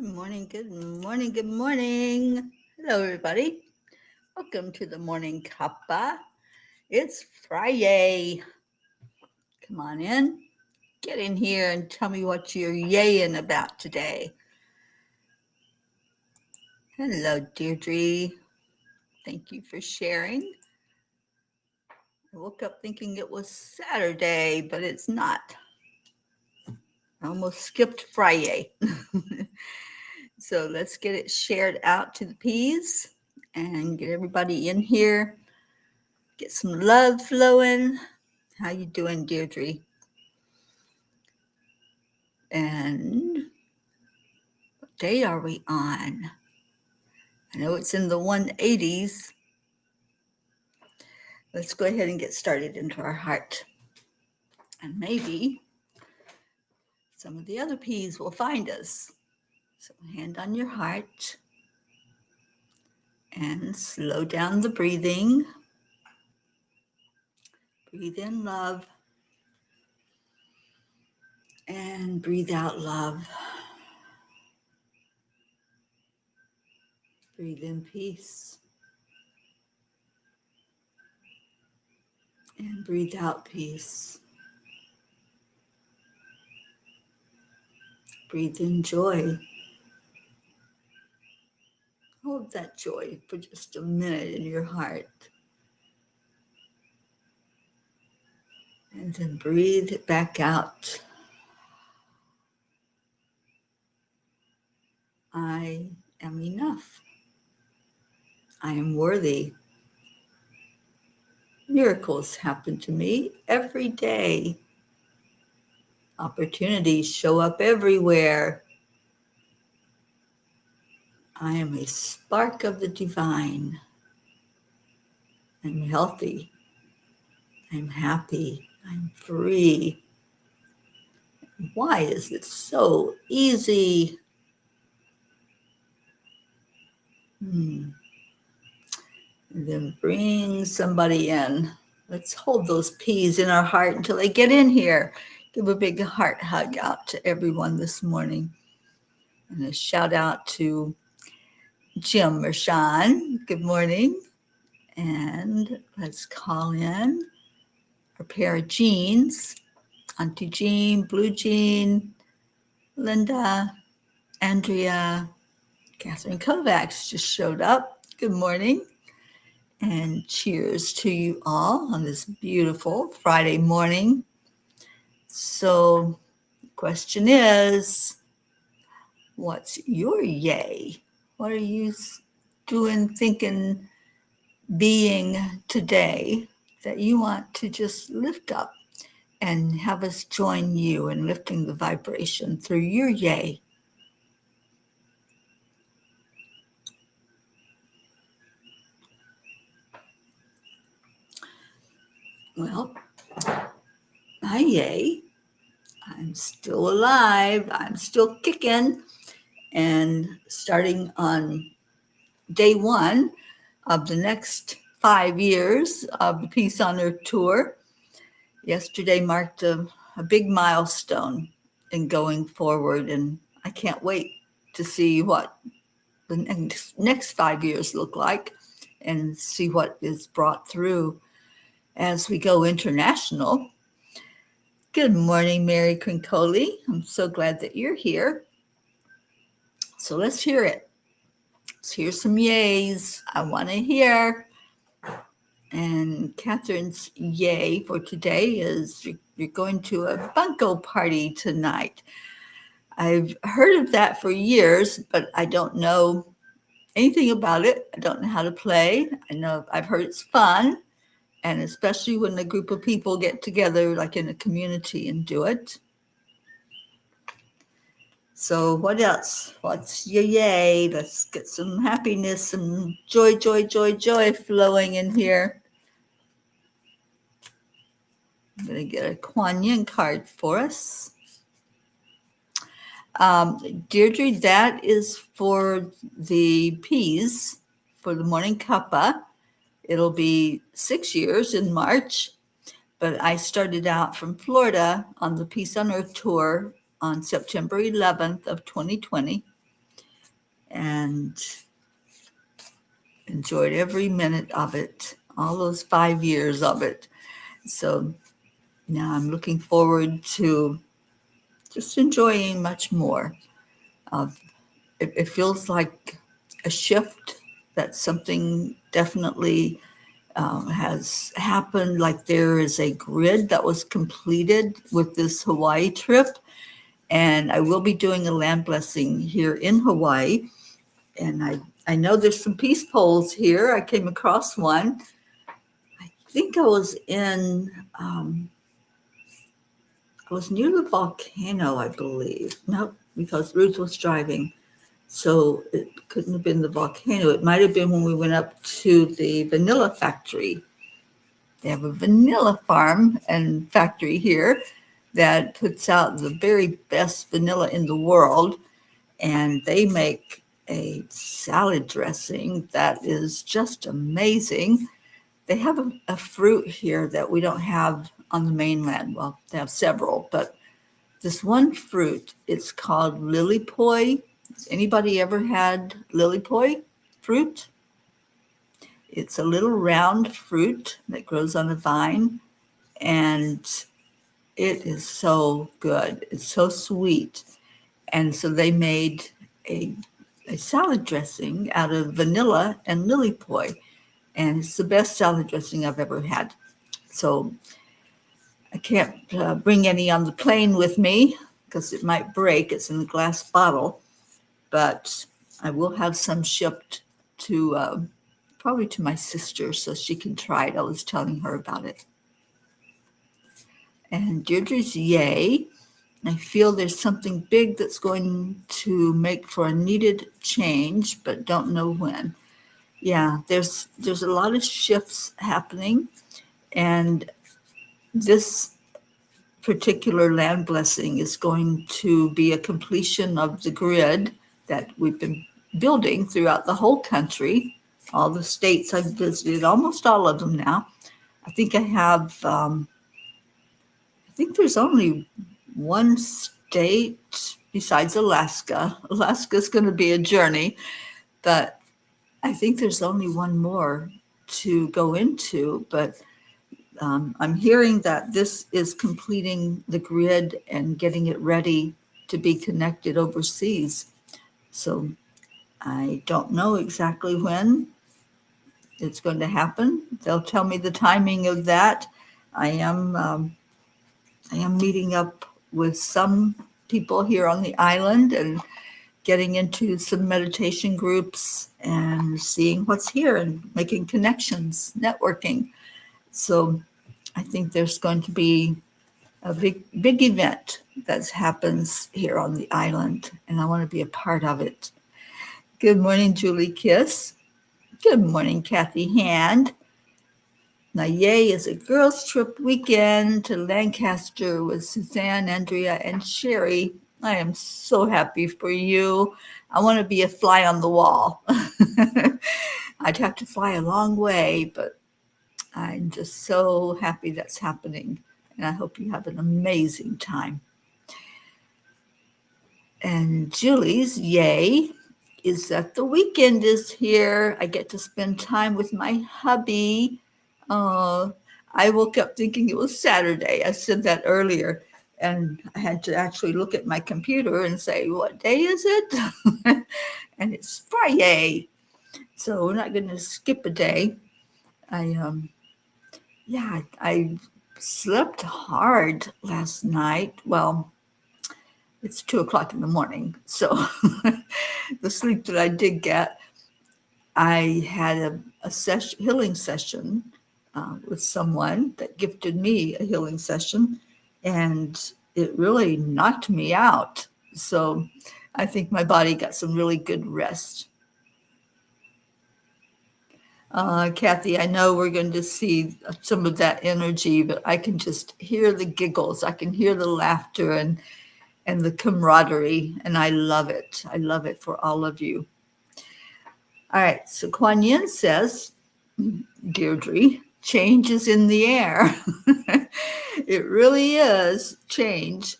Good morning, good morning, good morning. Hello, everybody. Welcome to the Morning Cuppa. It's Friday. Come on in, get in here and tell me what you're yaying about today. Hello, Deirdre. Thank you for sharing. I woke up thinking it was Saturday, but it's not. I almost skipped Friday. So let's get it shared out to the peas and get everybody in here. Get some love flowing. How you doing, Deirdre? And what day are we on? I know it's in the 180s. Let's go ahead and get started into our heart. And maybe some of the other peas will find us. So hand on your heart and slow down the breathing. Breathe in love and breathe out love. Breathe in peace and breathe out peace. Breathe in joy. Hold that joy for just a minute in your heart. And then breathe it back out. I am enough. I am worthy. Miracles happen to me every day. Opportunities show up everywhere. I am a spark of the divine. I'm healthy. I'm happy. I'm free. Why is it so easy? And then bring somebody in. Let's hold those peas in our heart until they get in here. Give a big heart hug out to everyone this morning. And a shout out to Jim or Sean. Good morning. And let's call in our pair of Jeans. Auntie Jean, Blue Jean, Linda, Andrea, Catherine Kovacs just showed up. Good morning. And cheers to you all on this beautiful Friday morning. So the question is, what's your yay? What are you doing, thinking, being today that you want to just lift up and have us join you in lifting the vibration through your yay? Well, my yay, I'm still alive, I'm still kicking, and starting on day one of the next 5 years of the Peace on Earth tour. Yesterday marked a big milestone in going forward, and I can't wait to see what the next 5 years look like and see what is brought through as we go international. Good morning, Mary Crincoli. I'm so glad that you're here. So let's hear it. Let's hear some yays. I want to hear. And Catherine's yay for today is you're going to a bunco party tonight. I've heard of that for years, but I don't know anything about it. I don't know how to play. I know I've heard it's fun, and especially when a group of people get together, like in a community, and do it. So what else? What's your yay? Let's get some happiness, some joy, joy, joy, joy flowing in here. I'm going to get a Kuan Yin card for us. Deirdre, that is for the peas, for the Morning Cuppa. It'll be 6 years in March, but I started out from Florida on the Peace on Earth tour on September 11th of 2020. and enjoyed every minute of it, all those 5 years of it. So now I'm looking forward to just enjoying much more of it. It feels like a shift, that something definitely has happened. Like there is a grid that was completed with this Hawaii trip, and I will be doing a land blessing here in Hawaii. And I know there's some peace poles here. I came across one. I think I was I was near the volcano, I believe. No, because Ruth was driving. So it couldn't have been the volcano. It might have been when we went up to the vanilla factory. They have a vanilla farm and factory here that puts out the very best vanilla in the world. And they make a salad dressing that is just amazing. They have a fruit here that we don't have on the mainland. Well, they have several, but this one fruit, it's called lily poi. Has anybody ever had lily poi fruit? It's a little round fruit that grows on a vine, and it is so good. It's so sweet. And so they made a salad dressing out of vanilla and lily poi, and it's the best salad dressing I've ever had. So I can't bring any on the plane with me because it might break. It's in a glass bottle, but I will have some shipped to probably to my sister so she can try it. I was telling her about it. And Deirdre's yay. I feel there's something big that's going to make for a needed change, but don't know when. Yeah, there's a lot of shifts happening, and this particular land blessing is going to be a completion of the grid that we've been building throughout the whole country. All the states I've visited, almost all of them now. I think I have, I think there's only one state besides Alaska. Alaska's going to be a journey, but I think there's only one more to go into. But I'm hearing that this is completing the grid and getting it ready to be connected overseas. So I don't know exactly when it's going to happen. They'll tell me the timing of that. I am meeting up with some people here on the island and getting into some meditation groups and seeing what's here and making connections, networking. So I think there's going to be a big event that happens here on the island, and I want to be a part of it. Good morning, Julie Kiss. Good morning, Kathy Hand. Now, yay is a girls' trip weekend to Lancaster with Suzanne, Andrea, and Sherry. I am so happy for you. I want to be a fly on the wall. I'd have to fly a long way, but I'm just so happy that's happening. And I hope you have an amazing time. And Julie's yay is that the weekend is here. I get to spend time with my hubby. I woke up thinking it was Saturday. I said that earlier, and I had to actually look at my computer and say, what day is it? And it's Friday. So we're not going to skip a day. I slept hard last night. Well, it's 2:00 in the morning. So the sleep that I did get, I had a healing session with someone that gifted me a healing session, and it really knocked me out. So I think my body got some really good rest. Kathy, I know we're going to see some of that energy, but I can just hear the giggles. I can hear the laughter and the camaraderie, and I love it. I love it for all of you. All right, so Kuan Yin says, Deirdre, change is in the air. It really is change.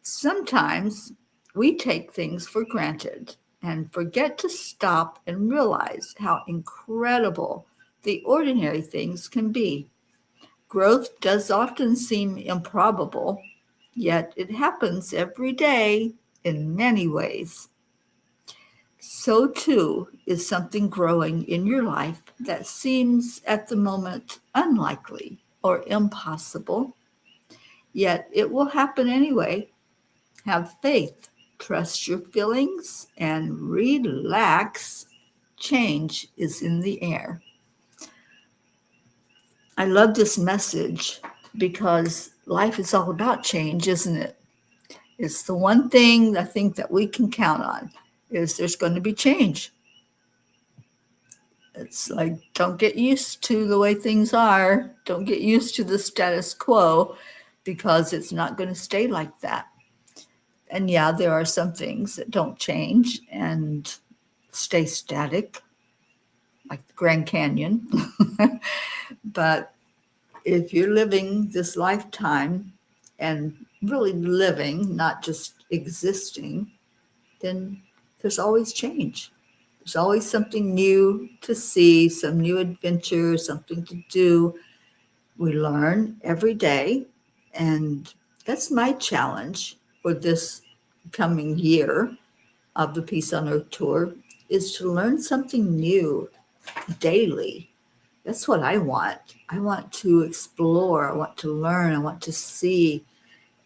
Sometimes we take things for granted. and forget to stop and realize how incredible the ordinary things can be. Growth does often seem improbable, yet it happens every day in many ways. So too is something growing in your life that seems at the moment unlikely or impossible, yet it will happen anyway. Have faith, trust your feelings, and relax. Change is in the air. I love this message because life is all about change, isn't it? It's the one thing I think that we can count on is there's going to be change. It's like, don't get used to the way things are. Don't get used to the status quo because it's not going to stay like that. And yeah, there are some things that don't change and stay static, like the Grand Canyon. But if you're living this lifetime and really living, not just existing, then there's always change. There's always something new to see, some new adventure, something to do. We learn every day. And that's my challenge for this coming year of the Peace on Earth Tour is to learn something new daily. That's what I want. I want to explore. I want to learn. I want to see.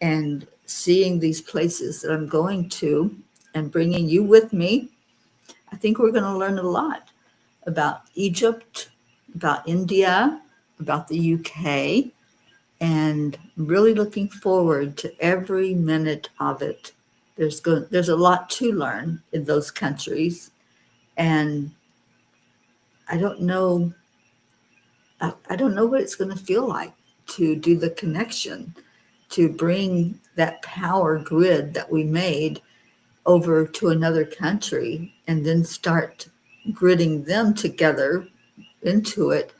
And seeing these places that I'm going to and bringing you with me, I think we're going to learn a lot about Egypt, about India, about the UK, and really looking forward to every minute of it. There's a lot to learn in those countries, and I don't know I don't know what it's going to feel like to do the connection, to bring that power grid that we made over to another country and then start gridding them together into it.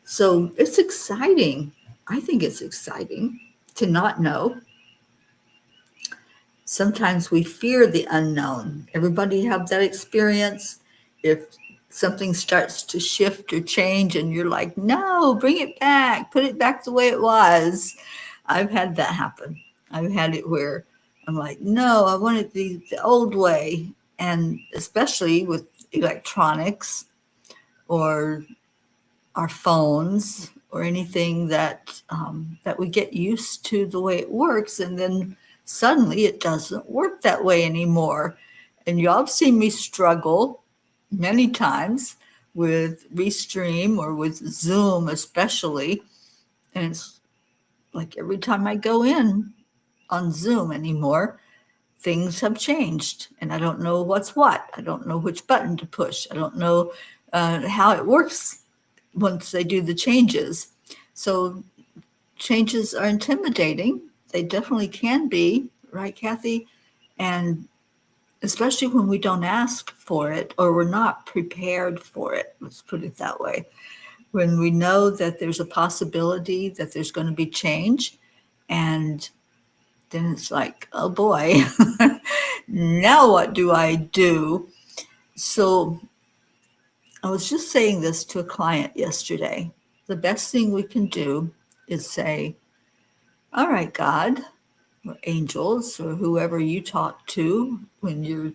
So it's exciting. I think it's exciting to not know. Sometimes we fear the unknown. Everybody have that experience. If something starts to shift or change and you're like, no, bring it back, put it back the way it was. I've had that happen. I've had it where I'm like, no, I want it the old way. And especially with electronics or our phones or anything that we get used to the way it works, and then suddenly it doesn't work that way anymore. And y'all have seen me struggle many times with Restream or with Zoom especially, and it's like every time I go in on Zoom anymore, things have changed and I don't know what's what. I don't know which button to push. I don't know how it works once they do the changes. So changes are intimidating. They definitely can be, right, Kathy? And especially when we don't ask for it or we're not prepared for it, let's put it that way. When we know that there's a possibility that there's going to be change, and then it's like, oh boy, now what do I do? So I was just saying this to a client yesterday. The best thing we can do is say, all right, God, or angels, or whoever you talk to when you're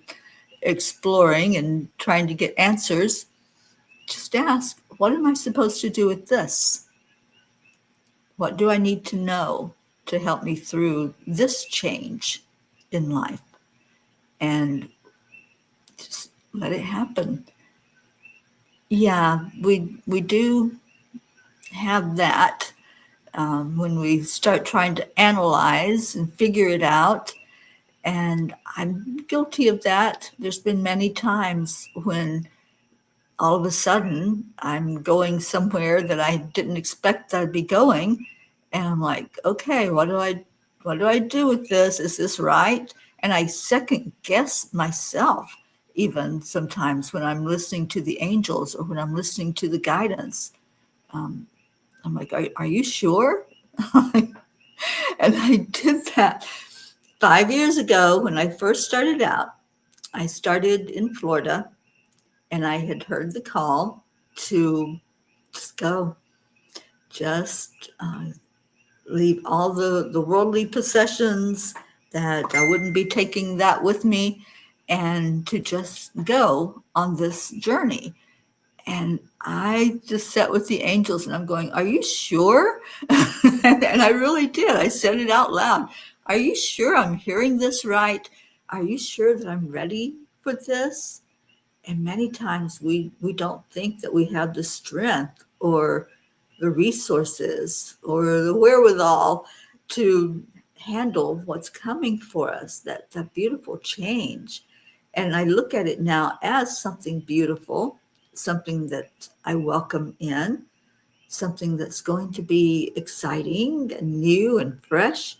exploring and trying to get answers, just ask, what am I supposed to do with this? What do I need to know to help me through this change in life? And just let it happen. Yeah, we do have that when we start trying to analyze and figure it out. And I'm guilty of that. There's been many times when all of a sudden I'm going somewhere that I didn't expect I'd be going. And I'm like, okay, what do I do with this? Is this right? And I second guess myself, even sometimes when I'm listening to the angels or when I'm listening to the guidance. I'm like, are you sure? And I did that 5 years ago when I first started out. I started in Florida, and I had heard the call to just go, just leave all the worldly possessions, that I wouldn't be taking that with me, and to just go on this journey. And I just sat with the angels and I'm going, are you sure? And I really did. I said it out loud. Are you sure I'm hearing this right? Are you sure that I'm ready for this? And many times we don't think that we have the strength or the resources or the wherewithal to handle what's coming for us, that beautiful change. And I look at it now as something beautiful, something that I welcome in, something that's going to be exciting and new and fresh.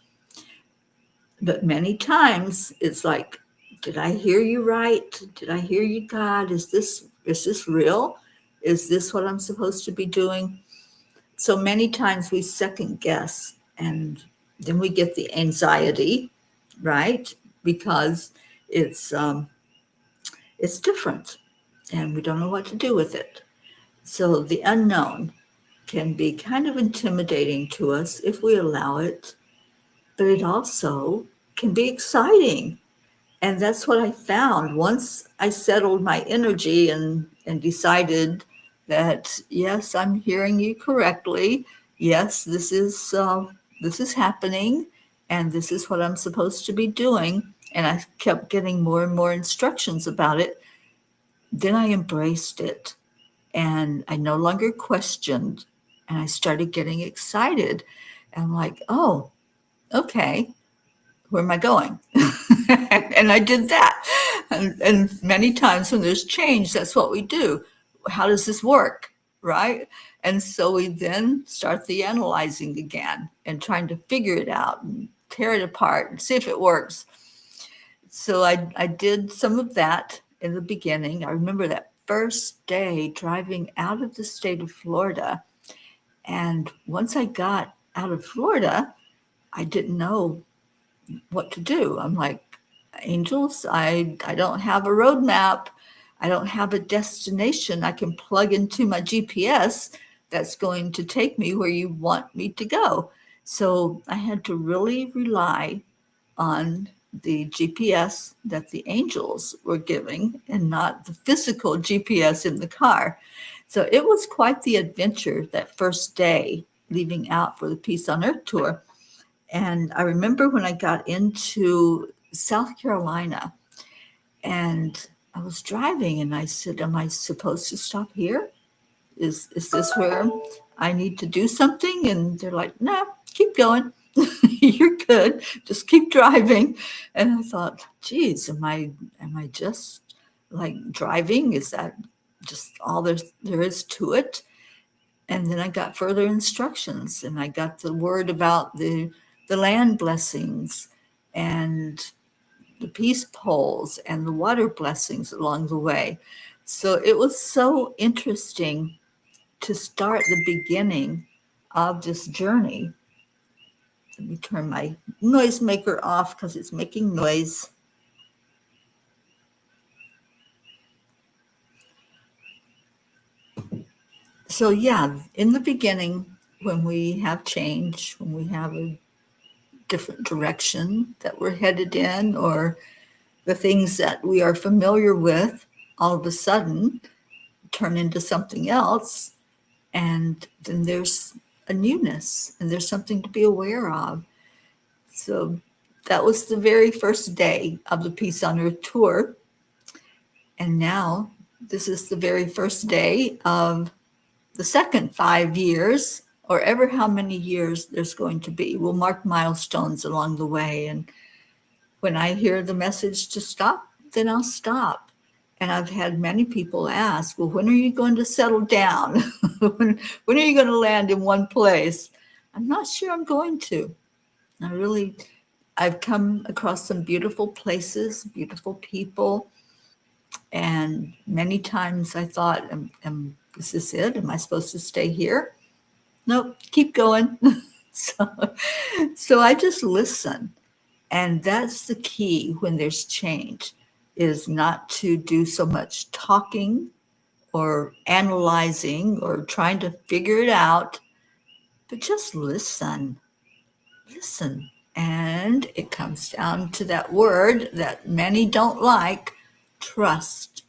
But many times it's like, did I hear you right? Did I hear you, God? Is this real? Is this what I'm supposed to be doing? So many times we second guess, and then we get the anxiety, right? Because it's it's different and we don't know what to do with it. So the unknown can be kind of intimidating to us if we allow it, but it also can be exciting. And that's what I found once I settled my energy and decided that, yes, I'm hearing you correctly. Yes, this is happening, and this is what I'm supposed to be doing. And I kept getting more and more instructions about it. Then I embraced it, and I no longer questioned, and I started getting excited. And I'm like, oh, okay, where am I going? And I did that. And many times when there's change, that's what we do. How does this work? Right? And so we then start the analyzing again and trying to figure it out and tear it apart and see if it works. So I did some of that in the beginning. I remember that first day driving out of the state of Florida. And once I got out of Florida, I didn't know what to do. I'm like, angels, I don't have a roadmap. I don't have a destination I can plug into my GPS that's going to take me where you want me to go. So I had to really rely on the GPS that the angels were giving and not the physical GPS in the car. So it was quite the adventure that first day leaving out for the Peace on Earth tour. And I remember when I got into South Carolina and I was driving and I said, am I supposed to stop here? Is this where I need to do something? And they're like, no, keep going. You're good. Just keep driving. And I thought, geez, am I just like driving? Is that just all there is to it? And then I got further instructions and I got the word about the land blessings and the peace poles and the water blessings along the way. So it was so interesting to start the beginning of this journey. Let me turn my noisemaker off because it's making noise. So yeah, in the beginning, when we have change, when we have a different direction that we're headed in, or the things that we are familiar with all of a sudden turn into something else, and then there's a newness and there's something to be aware of. So that was the very first day of the Peace on Earth tour. And now this is the very first day of the second 5 years, or ever how many years there's going to be. We'll mark milestones along the way. And when I hear the message to stop, then I'll stop. And I've had many people ask, well, when are you going to settle down? when are you going to land in one place? I'm not sure I'm going to. I've come across some beautiful places, beautiful people. And many times I thought, is this it? Am I supposed to stay here? Nope, keep going. so I just listen. And that's the key when there's change, is not to do so much talking or analyzing or trying to figure it out, but just listen. Listen. And it comes down to that word that many don't like, trust.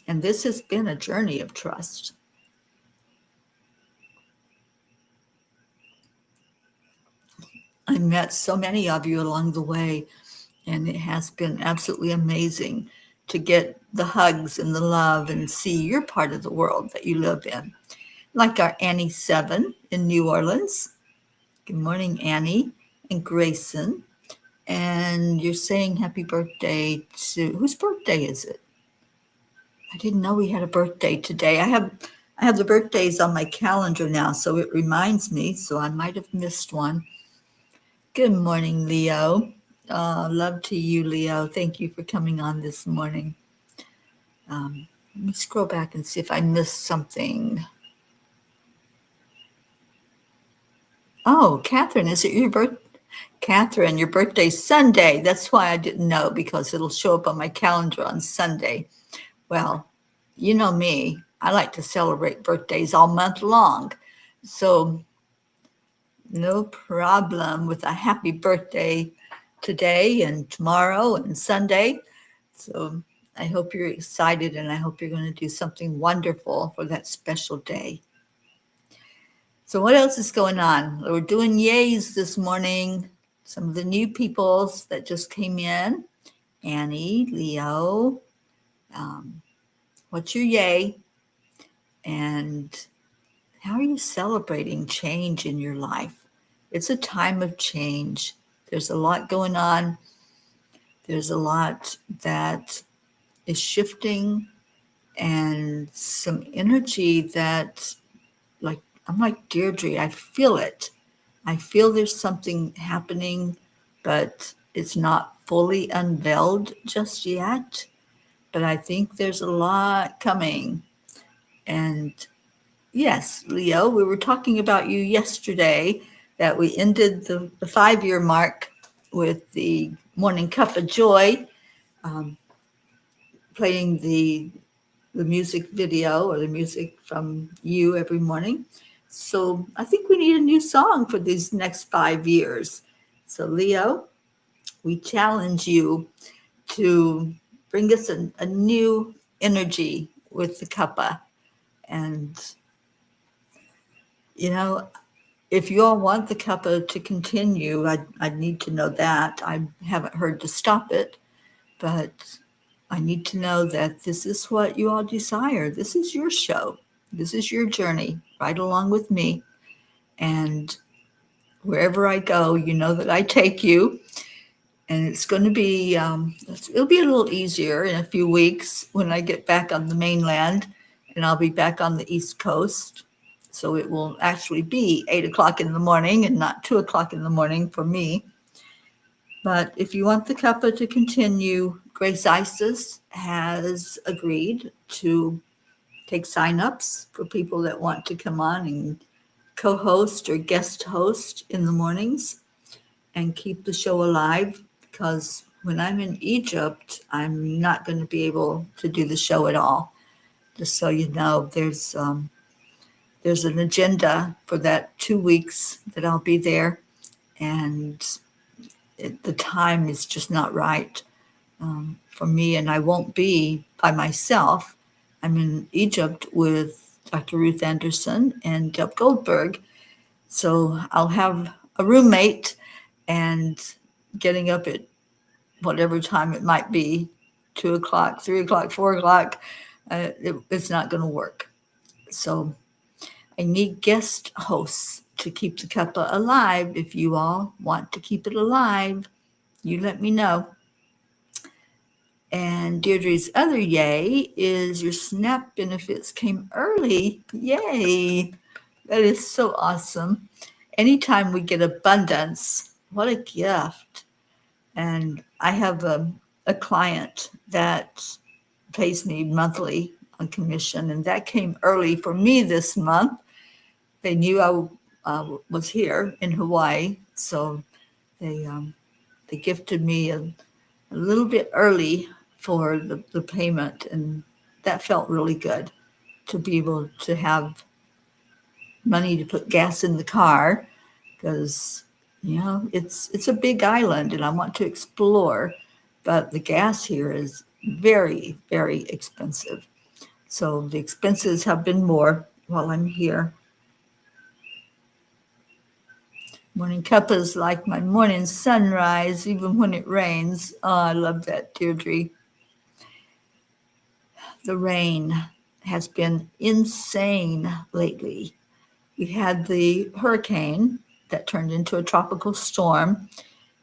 And this has been a journey of trust. I met so many of you along the way, and it has been absolutely amazing to get the hugs and the love and see your part of the world that you live in. Like our Annie 7 in New Orleans. Good morning, Annie and Grayson. And you're saying happy birthday to, whose birthday is it? I didn't know we had a birthday today. I have the birthdays on my calendar now, so it reminds me, so I might have missed one. Good morning, Leo. Love to you, Leo. Thank you for coming on this morning. Let me scroll back and see if I missed something. Oh, Catherine, is it your birthday? Catherine, your birthday's Sunday. That's why I didn't know, because it'll show up on my calendar on Sunday. Well, you know me. I like to celebrate birthdays all month long. So no problem with a happy birthday today and tomorrow and Sunday. So I hope you're excited, and I hope you're going to do something wonderful for that special day. So what else is going on? We're doing yays this morning. Some of the new peoples that just came in. Annie, Leo, what's your yay? And how are you celebrating change in your life? It's a time of change. There's a lot going on. There's a lot that is shifting, and some energy that, like, I'm like Deirdre, I feel it. I feel there's something happening, but it's not fully unveiled just yet. But I think there's a lot coming. And yes, Leo, we were talking about you yesterday, that we ended the 5-year mark with the Morning Cuppa Joy, playing the music video or the music from you every morning. So I think we need a new song for these next 5 years. So Leo, we challenge you to bring us a new energy with the cuppa. And, you know, if you all want the cuppa to continue, I'd need to know that. I haven't heard to stop it, but I need to know that this is what you all desire. This is your show. This is your journey, right along with me. And wherever I go, you know that I take you. And it's going to be, it'll be a little easier in a few weeks when I get back on the mainland, and I'll be back on the East Coast. So it will actually be 8 o'clock in the morning and not 2 o'clock in the morning for me. But if you want the cuppa to continue, Grace Isis has agreed to take signups for people that want to come on and co-host or guest host in the mornings and keep the show alive, because when I'm in Egypt, I'm not going to be able to do the show at all. Just so you know, there's an agenda for that 2 weeks that I'll be there, and the time is just not right for me, and I won't be by myself. I'm in Egypt with Dr. Ruth Anderson and Deb Goldberg, so I'll have a roommate, and getting up at whatever time it might be, 2 o'clock, 3 o'clock, 4 o'clock, it's not going to work. So I need guest hosts to keep the cuppa alive. If you all want to keep it alive, you let me know. And Deirdre's other yay is your SNAP benefits came early. Yay! That is so awesome. Anytime we get abundance, what a gift. And I have a client that pays me monthly on commission, and that came early for me this month. They knew I was here in Hawaii, so they gifted me a little bit early for the payment, and that felt really good to be able to have money to put gas in the car, because it's a big island and I want to explore, but the gas here is very, very expensive. So the expenses have been more while I'm here. Morning Cuppa is like my morning sunrise, even when it rains. Oh, I love that, Deirdre. The rain has been insane lately. We had the hurricane that turned into a tropical storm.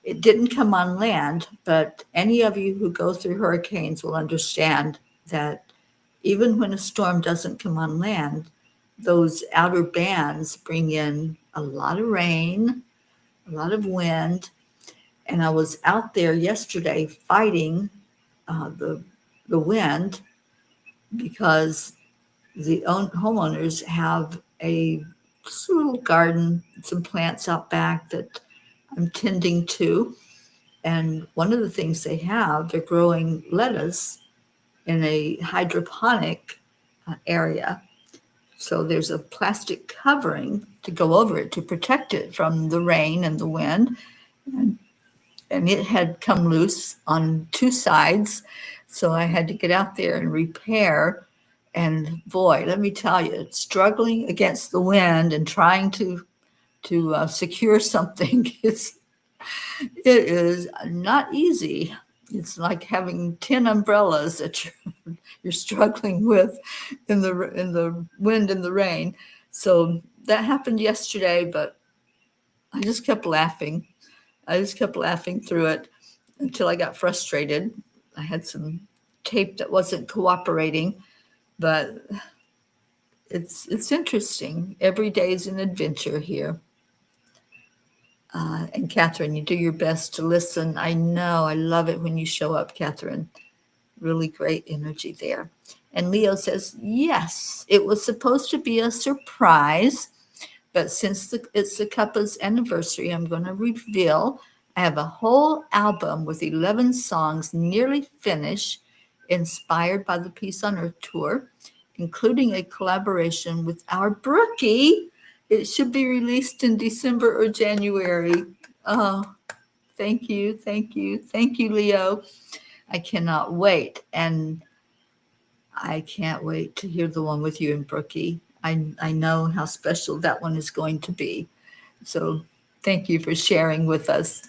It didn't come on land, but any of you who go through hurricanes will understand that even when a storm doesn't come on land, those outer bands bring in a lot of rain, a lot of wind. And I was out there yesterday fighting the wind, because the homeowners have a little garden, some plants out back that I'm tending to. And one of the things they're growing lettuce in a hydroponic area. So there's a plastic covering to go over it to protect it from the rain and the wind. And it had come loose on two sides. So I had to get out there and repair. And boy, let me tell you, struggling against the wind and trying to secure something it is not easy. It's like having 10 umbrellas that you're struggling with in the wind and the rain. So that happened yesterday, but I just kept laughing. I just kept laughing through it until I got frustrated. I had some tape that wasn't cooperating, but it's interesting. Every day is an adventure here. And Catherine, you do your best to listen. I know, I love it when you show up, Catherine. Really great energy there. And Leo says, yes, it was supposed to be a surprise, but since it's the Cuppa's anniversary, I'm going to reveal I have a whole album with 11 songs nearly finished, inspired by the Peace on Earth tour, including a collaboration with our Brookie. It should be released in December or January. Oh, thank you, thank you, thank you, Leo. I cannot wait. And I can't wait to hear the one with you and Brookie. I know how special that one is going to be. So thank you for sharing with us.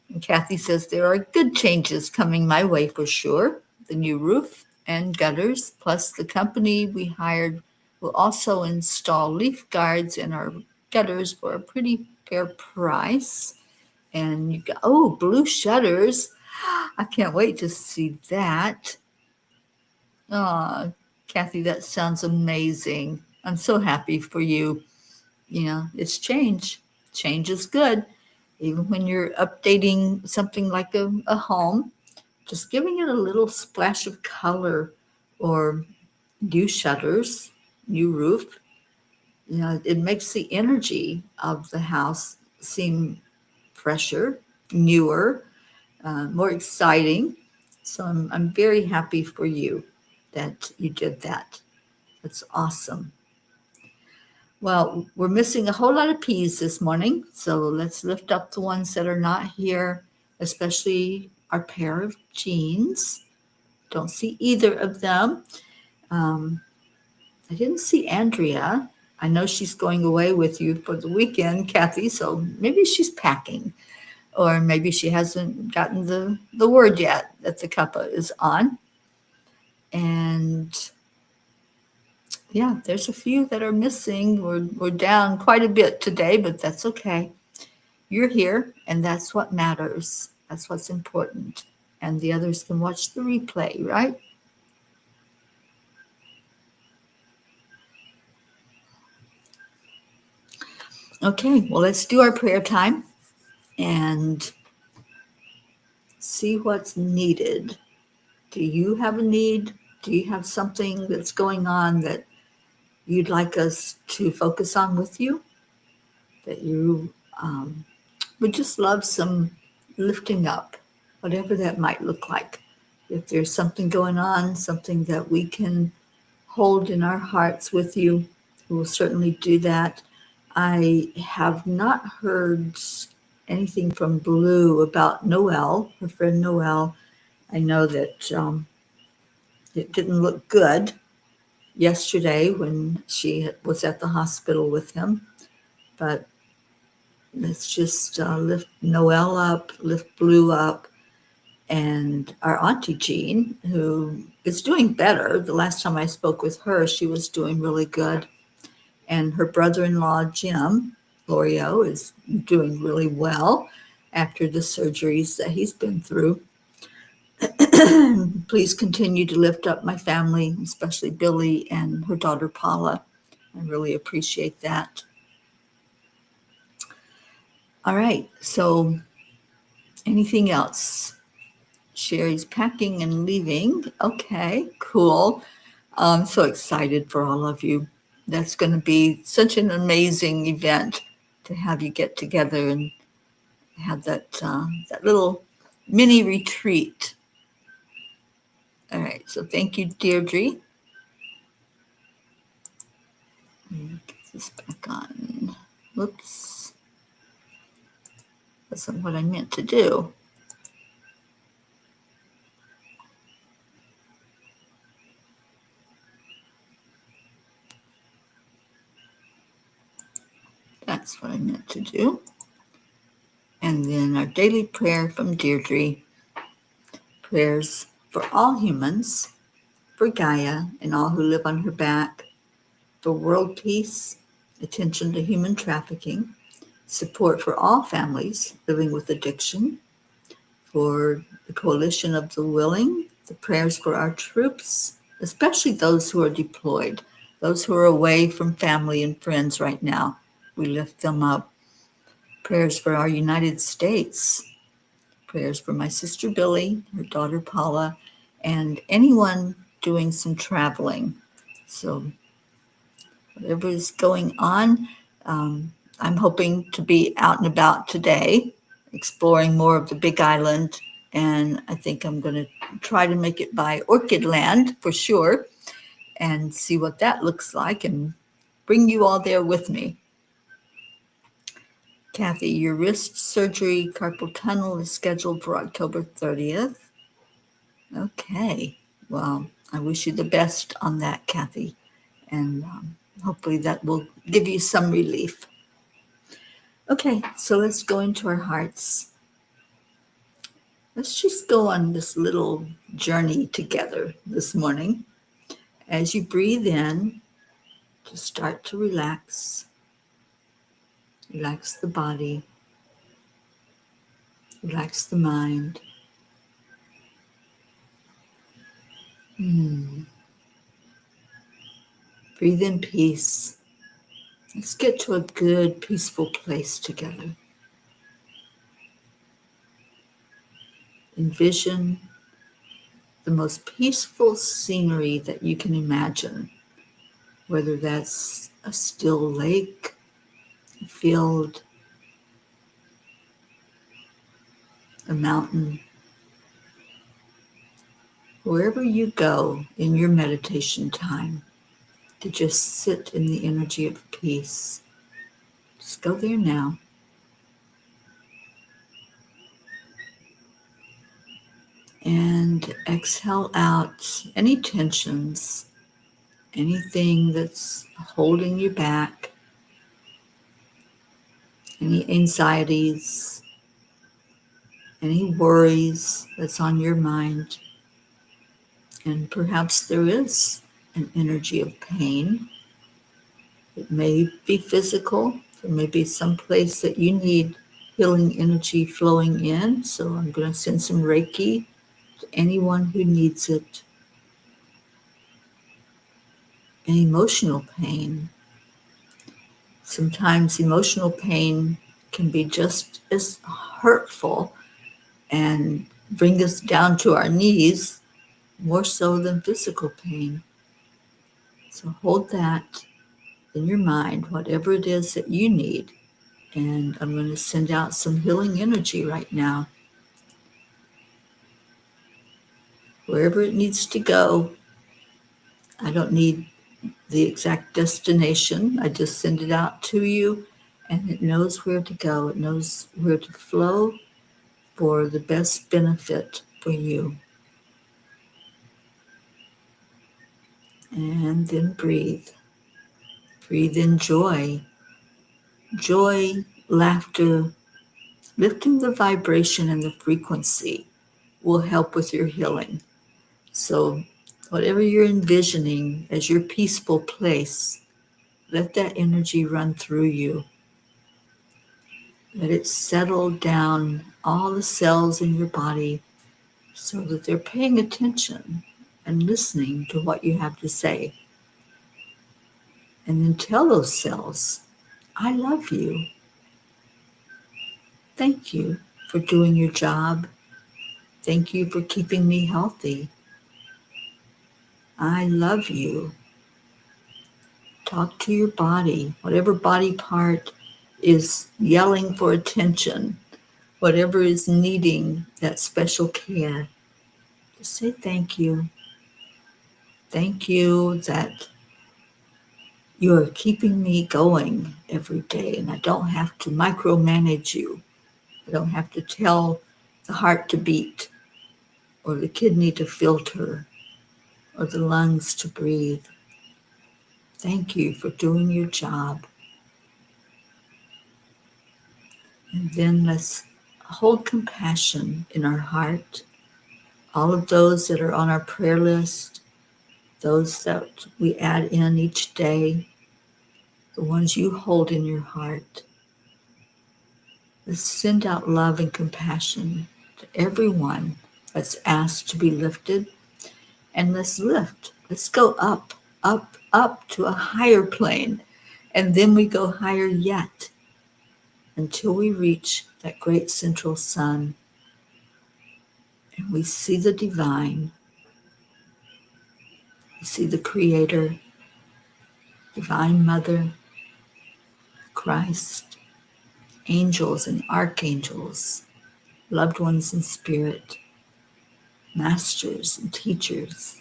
And Kathy says there are good changes coming my way for sure. The new roof and gutters, plus the company we hired will also install leaf guards in our gutters for a pretty fair price. And you got, blue shutters. I can't wait to see that. Oh, Kathy, that sounds amazing. I'm so happy for you. It's change. Change is good. Even when you're updating something like a home, just giving it a little splash of color, or new shutters, new roof, it makes the energy of the house seem fresher, newer, more exciting. So I'm very happy for you that you did that. That's awesome. Well, we're missing a whole lot of P's this morning, so let's lift up the ones that are not here, especially our pair of jeans. Don't see either of them. I didn't see Andrea. I know she's going away with you for the weekend, Kathy, so maybe she's packing, or maybe she hasn't gotten the word yet that the cuppa is on. And yeah, there's a few that are missing. We're down quite a bit today, but that's okay. You're here, and that's what matters. That's what's important. And the others can watch the replay, right? Okay, well, let's do our prayer time and see what's needed. Do you have a need? Do you have something that's going on that you'd like us to focus on with you? That you would just love some lifting up, whatever that might look like. If there's something going on, something that we can hold in our hearts with you, we will certainly do that. I have not heard anything from Blue about Noelle, her friend Noelle. I know that it didn't look good yesterday when she was at the hospital with him, but let's just lift Noelle up, lift Blue up, and our Auntie Jean, who is doing better. The last time I spoke with her, she was doing really good. And her brother-in-law, Jim Lorio, is doing really well after the surgeries that he's been through. Please continue to lift up my family, especially Billy and her daughter Paula. I really appreciate that. All right, so anything else? Sherry's packing and leaving. Okay, cool. I'm so excited for all of you. That's going to be such an amazing event to have you get together and have that little mini retreat. All right, so thank you, Deirdre. Get this back on. Whoops. That's not what I meant to do. That's what I meant to do. And then our daily prayer from Deirdre. Prayers for all humans, for Gaia and all who live on her back, for world peace, attention to human trafficking, support for all families living with addiction, for the coalition of the willing, the prayers for our troops, especially those who are deployed, those who are away from family and friends right now. We lift them up. Prayers for our United States, prayers for my sister Billy, her daughter Paula, and anyone doing some traveling. So whatever is going on, I'm hoping to be out and about today, exploring more of the Big Island, and I think I'm going to try to make it by Orchid Land for sure and see what that looks like and bring you all there with me. Kathy, your wrist surgery carpal tunnel is scheduled for October 30th. Okay, well, I wish you the best on that, Kathy, and hopefully that will give you some relief. Okay, so let's go into our hearts. Let's just go on this little journey together this morning. As you breathe in, just start to relax. Relax the body. Relax the mind. Breathe in peace. Let's get to a good, peaceful place together. Envision the most peaceful scenery that you can imagine, whether that's a still lake, a field, a mountain. Wherever you go in your meditation time, to just sit in the energy of peace. Just go there now. And exhale out any tensions, anything that's holding you back, any anxieties, any worries that's on your mind. And perhaps there is an energy of pain. It may be physical. There may be some place that you need healing energy flowing in. So I'm going to send some Reiki to anyone who needs it. And emotional pain. Sometimes emotional pain can be just as hurtful and bring us down to our knees, more so than physical pain. So hold that in your mind, whatever it is that you need. And I'm going to send out some healing energy right now. wherever it needs to go. I don't need the exact destination. I just send it out to you and it knows where to go. It knows where to flow for the best benefit for you. And then breathe. Breathe in joy. Joy, laughter, lifting the vibration and the frequency will help with your healing. So, whatever you're envisioning as your peaceful place, let that energy run through you. Let it settle down all the cells in your body so that they're paying attention and listening to what you have to say. And then tell those cells, I love you. Thank you for doing your job. Thank you for keeping me healthy. I love you. Talk to your body, whatever body part is yelling for attention, whatever is needing that special care. Just say thank you. Thank you that you are keeping me going every day and I don't have to micromanage you. I don't have to tell the heart to beat or the kidney to filter or the lungs to breathe. Thank you for doing your job. And then let's hold compassion in our heart. All of those that are on our prayer list, those that we add in each day, the ones you hold in your heart. Let's send out love and compassion to everyone that's asked to be lifted. And let's lift. Let's go up, up, up to a higher plane. And then we go higher yet until we reach that great central sun. And we see the divine. We see the Creator, Divine Mother, Christ, angels and archangels, loved ones in spirit, masters and teachers,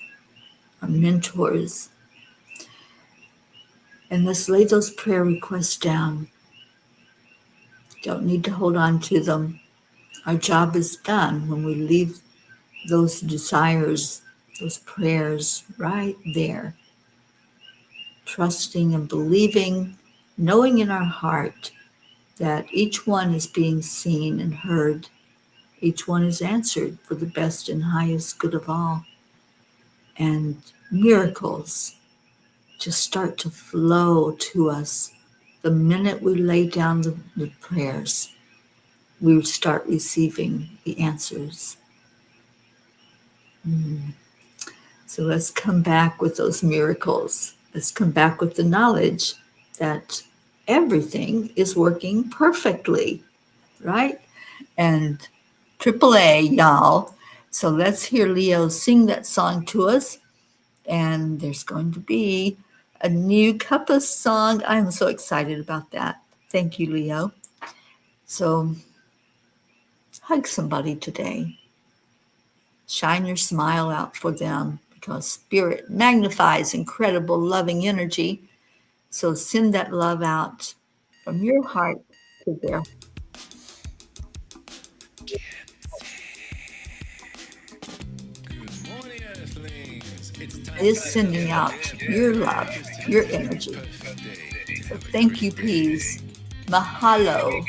our mentors. And let's lay those prayer requests down. Don't need to hold on to them. Our job is done when we leave those desires, those prayers right there. Trusting and believing, knowing in our heart that each one is being seen and heard. Each one is answered for the best and highest good of all. And miracles just start to flow to us the minute we lay down the prayers. We start receiving the answers. So let's come back with those miracles. Let's come back with the knowledge that everything is working perfectly, right? And AAA, y'all. So let's hear Leo sing that song to us. And there's going to be a new Cuppa song. I'm so excited about that. Thank you, Leo. So hug somebody today. Shine your smile out for them because Spirit magnifies incredible loving energy. So send that love out from your heart to their heart. It is sending out your love, your energy. So thank you, peace. Mahalo.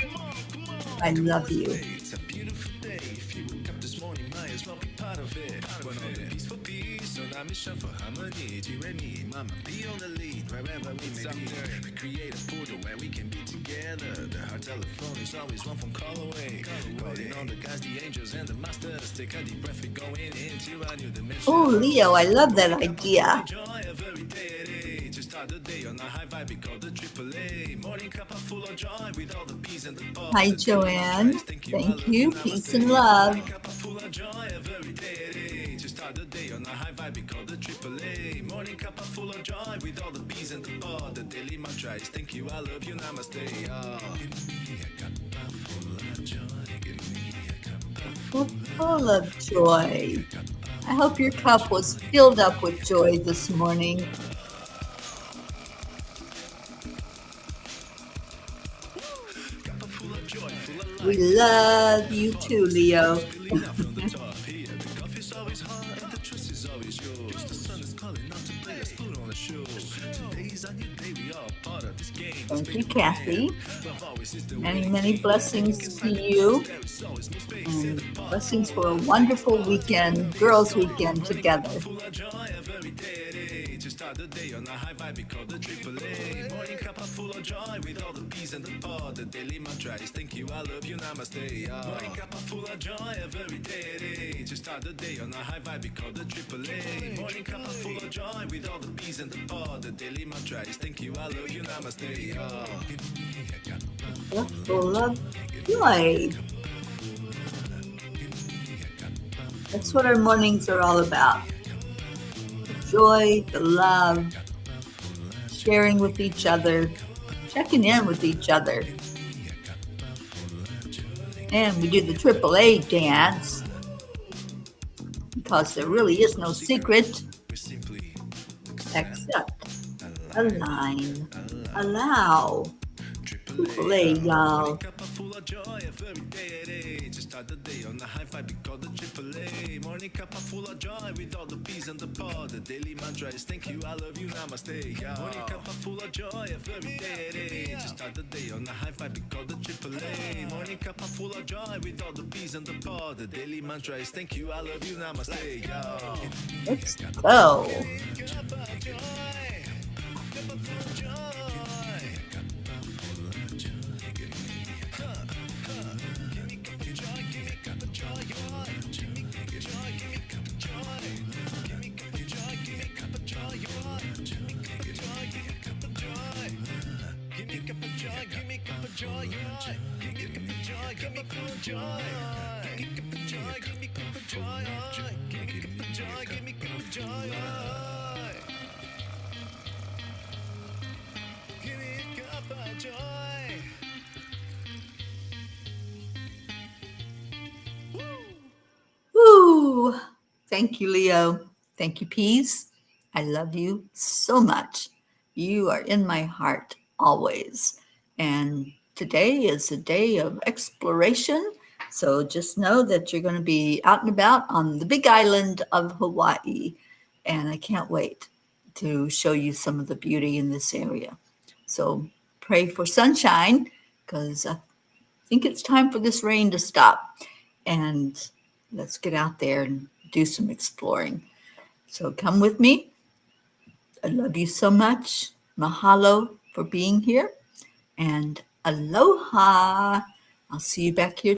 I love you. It's a beautiful day. If you woke up this morning, might as well be part of it. We're on a peaceful peace, on our mission for harmony. You and me, mama, be on the lead wherever we may be. We create a portal where we can be together. The heart telephone is always one phone call away. Calling on the guys, the angels, and the masters. Take a deep breath, we're going into a new dimension. Oh, Leo, I love that idea. Joy every day to start the day on a high vibe, we call the AAA. Morning Cuppa full of joy with all the bees and the bubbles. Hi, Joanne. Thank you. Peace and love. Morning Cuppa full of joy every day to start the day on a high vibe, we call the AAA. Morning Cuppa full of joy with all the bees and the bud. The daily mantra is thank you, I love you, namaste. Give me a cuppa full of joy. Give me a cuppa Full of joy. I hope your cup was filled up with joy this morning. We love you too, Leo. Thank you, Kathy. Many, many blessings to you. And blessings for a wonderful weekend, girls' weekend together. Start the day on a high vibe called the AAA. Morning Cuppa full of joy with all the peas and the pod. The daily mantra is thank you, I love you, namaste. Morning Cuppa full of joy every day. Just start the day on a high vibe called the AAA. Morning Cuppa full of joy with all the peas and the pod. The daily mantra is thank you, I love you, namaste. Full of joy. That's what our mornings are all about. Joy, the love, sharing with each other, checking in with each other. And we do the AAA dance because there really is no secret except align, allow. AAA, y'all. Start the day on a high five called the AAA. Morning Cuppa full of joy with all the peas and the pod. The daily mantra is thank you, I love you, namaste. Morning Cuppa full of joy every day. Just start the day on a high five called the AAA. Morning Cuppa full of joy with all the peas and the pod. The daily mantra is thank you, I love you, namaste. Let's go. Woo! Thank you, Leo. Thank you, Peas. I love you so much. You are in my heart always. And today is a day of exploration. So just know that you're going to be out and about on the big island of Hawaii. And I can't wait to show you some of the beauty in this area. So pray for sunshine because I think it's time for this rain to stop. And let's get out there and do some exploring. So come with me. I love you so much. Mahalo for being here. And aloha. I'll see you back here